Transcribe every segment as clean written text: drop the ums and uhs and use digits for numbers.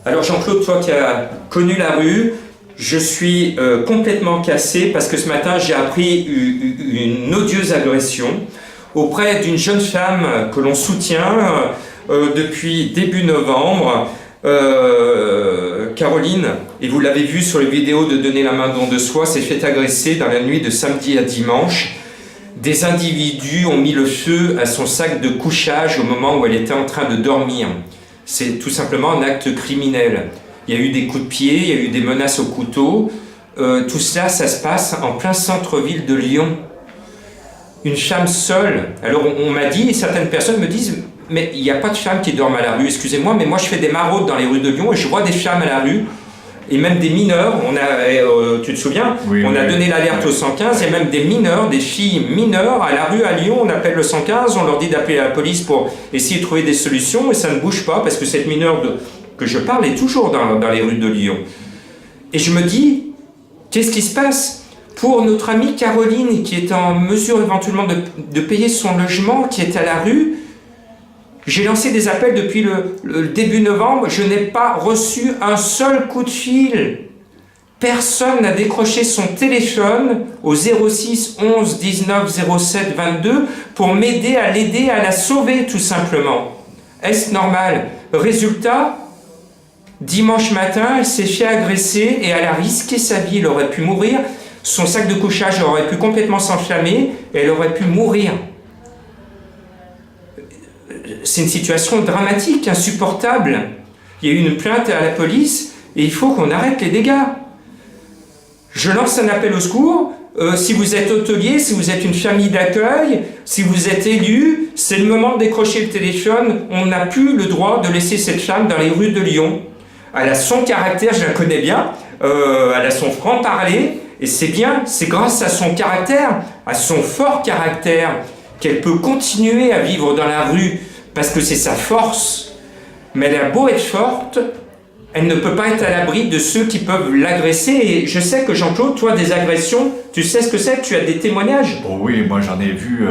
Alors Jean-Claude, toi qui as connu la rue, je suis complètement cassé parce que ce matin j'ai appris une odieuse agression auprès d'une jeune femme que l'on soutient depuis début novembre, Caroline, et vous l'avez vu sur les vidéos de Donner la main don de soi, s'est fait agresser dans la nuit de samedi à dimanche. Des individus ont mis le feu à son sac de couchage au moment où elle était en train de dormir. C'est tout simplement un acte criminel. Il y a eu des coups de pied, il y a eu des menaces au couteau. Tout cela, ça se passe en plein centre-ville de Lyon. Une femme seule. Alors on m'a dit, et certaines personnes me disent, mais il n'y a pas de femmes qui dorment à la rue, excusez-moi, mais moi je fais des maraudes dans les rues de Lyon et je vois des femmes à la rue, et même des mineurs. Tu te souviens, oui, on a donné l'alerte au 115, il y a même des mineurs, des filles mineures à la rue à Lyon, on appelle le 115, on leur dit d'appeler la police pour essayer de trouver des solutions, et ça ne bouge pas, parce que cette mineure que je parle est toujours dans les rues de Lyon. Et je me dis, qu'est-ce qui se passe ? Pour notre amie Caroline, qui est en mesure éventuellement de payer son logement, qui est à la rue, j'ai lancé des appels depuis le début novembre, je n'ai pas reçu un seul coup de fil. Personne n'a décroché son téléphone au 06 11 19 07 22 pour m'aider à l'aider, à la sauver tout simplement. Est-ce normal ? Résultat, dimanche matin, elle s'est fait agresser et elle a risqué sa vie, elle aurait pu mourir. Son sac de couchage aurait pu complètement s'enflammer et elle aurait pu mourir. C'est une situation dramatique, insupportable. Il y a eu une plainte à la police et il faut qu'on arrête les dégâts. Je lance un appel au secours. Si vous êtes hôtelier, si vous êtes une famille d'accueil, si vous êtes élu, c'est le moment de décrocher le téléphone. On n'a plus le droit de laisser cette femme dans les rues de Lyon. Elle a son caractère, je la connais bien. Elle a son franc-parler. Et c'est bien, c'est grâce à son caractère, à son fort caractère, qu'elle peut continuer à vivre dans la rue, parce que c'est sa force. Mais elle a beau être forte, elle ne peut pas être à l'abri de ceux qui peuvent l'agresser. Et je sais que Jean-Claude, toi, des agressions, tu sais ce que c'est, tu as des témoignages. Oh oui, moi j'en ai vu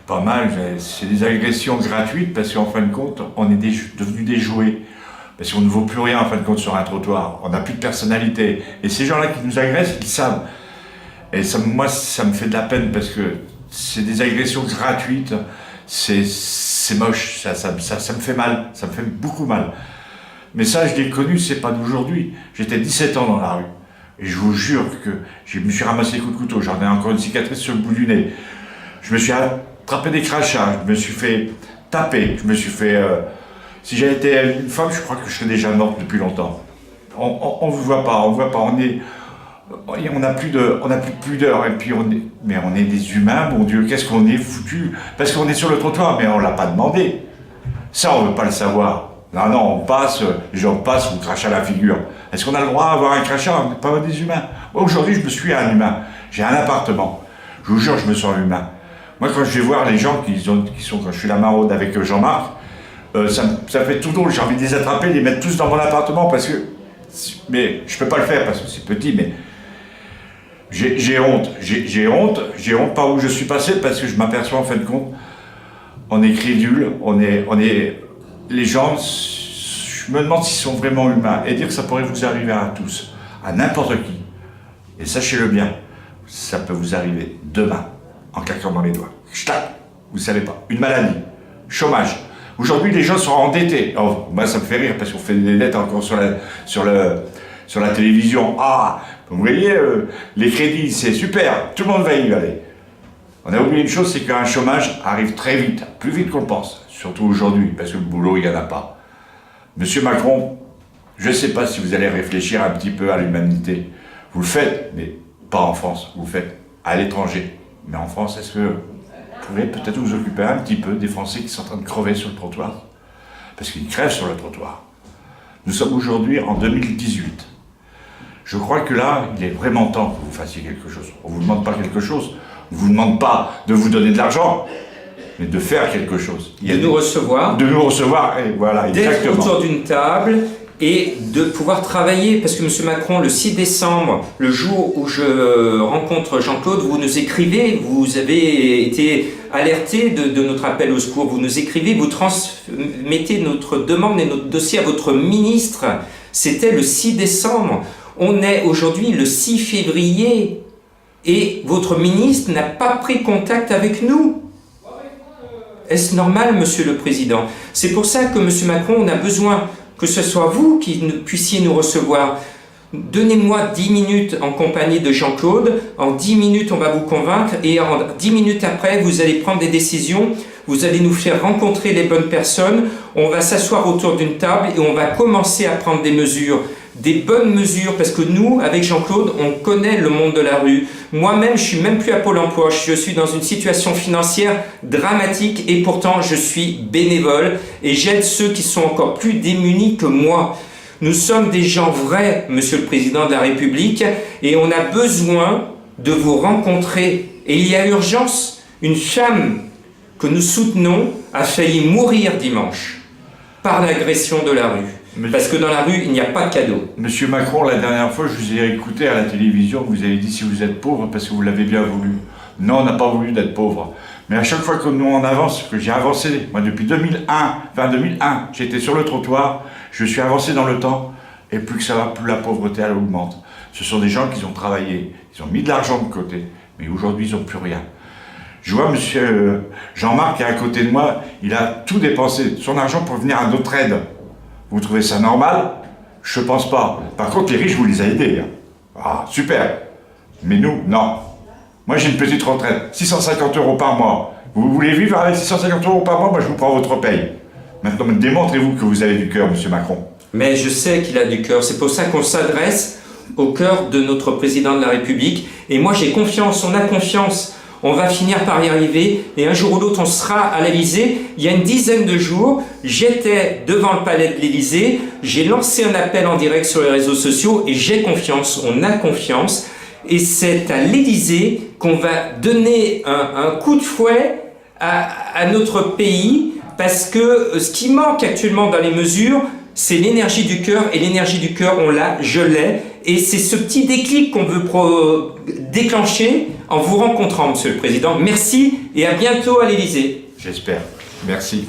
pas mal. C'est des agressions gratuites, parce qu'en fin de compte, on est devenus des jouets. Parce qu'on ne vaut plus rien en fin de compte sur un trottoir, on n'a plus de personnalité. Et ces gens-là qui nous agressent, ils savent. Et ça, moi, ça me fait de la peine parce que c'est des agressions gratuites, c'est moche, ça me fait mal, ça me fait beaucoup mal. Mais ça, je l'ai connu, c'est pas d'aujourd'hui. J'étais 17 ans dans la rue. Et je vous jure que je me suis ramassé des coups de couteau, j'en ai encore une cicatrice sur le bout du nez. Je me suis attrapé des crachats, je me suis fait taper, je me suis fait... Si j'avais été une femme, je crois que je serais déjà morte depuis longtemps. On ne vous voit pas, on n'a plus de pudeur, et puis mais on est des humains, mon Dieu, qu'est-ce qu'on est foutu, parce qu'on est sur le trottoir, mais on l'a pas demandé. Ça, on veut pas le savoir. Non, on passe, les gens passent, on crache à la figure. Est-ce qu'on a le droit d'avoir un crachat? On n'est pas des humains. Moi, aujourd'hui, je me suis un humain. J'ai un appartement. Je vous jure, je me sens humain. Moi, quand je vais voir les gens qui sont quand je suis la maraude avec Jean-Marc, ça fait tout drôle, j'ai envie de les attraper, de les mettre tous dans mon appartement parce que... Mais je peux pas le faire parce que c'est petit, mais... J'ai honte par où je suis passé parce que je m'aperçois en fin de compte, on est crédule, on est... Les gens, je me demande s'ils sont vraiment humains et dire que ça pourrait vous arriver à tous, à n'importe qui. Et sachez-le bien, ça peut vous arriver demain, en claquant dans les doigts. Ch'tac, vous savez pas, une maladie, chômage. Aujourd'hui, les gens sont endettés. Oh, moi, ça me fait rire parce qu'on fait des dettes encore sur la télévision. Ah, vous voyez, les crédits, c'est super, tout le monde va y aller. On a oublié une chose, c'est qu'un chômage arrive très vite, plus vite qu'on le pense. Surtout aujourd'hui, parce que le boulot, il n'y en a pas. Monsieur Macron, je ne sais pas si vous allez réfléchir un petit peu à l'humanité. Vous le faites, mais pas en France, vous le faites à l'étranger. Mais en France, est-ce que vous pouvez peut-être vous occuper un petit peu des Français qui sont en train de crever sur le trottoir? Parce qu'ils crèvent sur le trottoir. Nous sommes aujourd'hui en 2018. Je crois que là, il est vraiment temps que vous fassiez quelque chose. On ne vous demande pas quelque chose, on ne vous demande pas de vous donner de l'argent, mais de faire quelque chose. De nous recevoir. De nous recevoir, et voilà, d'être exactement. autour d'une table et de pouvoir travailler, parce que M. Macron, le 6 décembre, le jour où je rencontre Jean-Claude, vous nous écrivez, vous avez été alerté de notre appel au secours, vous nous écrivez, vous transmettez notre demande et notre dossier à votre ministre. C'était le 6 décembre. On est aujourd'hui le 6 février et votre ministre n'a pas pris contact avec nous. Est-ce normal, Monsieur le Président? C'est pour ça que M. Macron, on a besoin que ce soit vous qui puissiez nous recevoir. Donnez-moi 10 minutes en compagnie de Jean-Claude, en 10 minutes on va vous convaincre et en 10 minutes après vous allez prendre des décisions, vous allez nous faire rencontrer les bonnes personnes, on va s'asseoir autour d'une table et on va commencer à prendre des mesures, des bonnes mesures, parce que nous, avec Jean-Claude, on connaît le monde de la rue. Moi-même, je suis même plus à Pôle emploi, je suis dans une situation financière dramatique et pourtant je suis bénévole et j'aide ceux qui sont encore plus démunis que moi. Nous sommes des gens vrais, Monsieur le Président de la République, et on a besoin de vous rencontrer. Et il y a urgence. Une femme que nous soutenons a failli mourir dimanche par l'agression de la rue. Parce que dans la rue, il n'y a pas de cadeau. Monsieur Macron, la dernière fois, je vous ai écouté à la télévision, vous avez dit si vous êtes pauvre parce que vous l'avez bien voulu. Non, on n'a pas voulu d'être pauvre. Mais à chaque fois que nous on avance, que j'ai avancé, moi depuis 2001, j'étais sur le trottoir, je suis avancé dans le temps, et plus que ça va, plus la pauvreté elle augmente. Ce sont des gens qui ont travaillé, ils ont mis de l'argent de côté, mais aujourd'hui ils n'ont plus rien. Je vois monsieur Jean-Marc qui est à côté de moi, il a tout dépensé, son argent pour venir à notre aide. Vous trouvez ça normal? Je pense pas. Par contre, les riches, vous les avez aidés. Hein. Ah, super. Mais nous, non. Moi, j'ai une petite retraite, 650 € par mois. Vous voulez vivre avec 650 € par mois? Moi, je vous prends votre paye. Maintenant, démontrez-vous que vous avez du cœur, monsieur Macron. Mais je sais qu'il a du cœur. C'est pour ça qu'on s'adresse au cœur de notre président de la République. Et moi, j'ai confiance, on a confiance. On va finir par y arriver et un jour ou l'autre on sera à l'Élysée. Il y a une dizaine de jours, j'étais devant le palais de l'Élysée, j'ai lancé un appel en direct sur les réseaux sociaux et j'ai confiance, on a confiance. Et c'est à l'Élysée qu'on va donner un coup de fouet à notre pays parce que ce qui manque actuellement dans les mesures, c'est l'énergie du cœur et l'énergie du cœur, on l'a, je l'ai. Et c'est ce petit déclic qu'on veut déclencher en vous rencontrant, Monsieur le Président. Merci et à bientôt à l'Élysée. J'espère. Merci.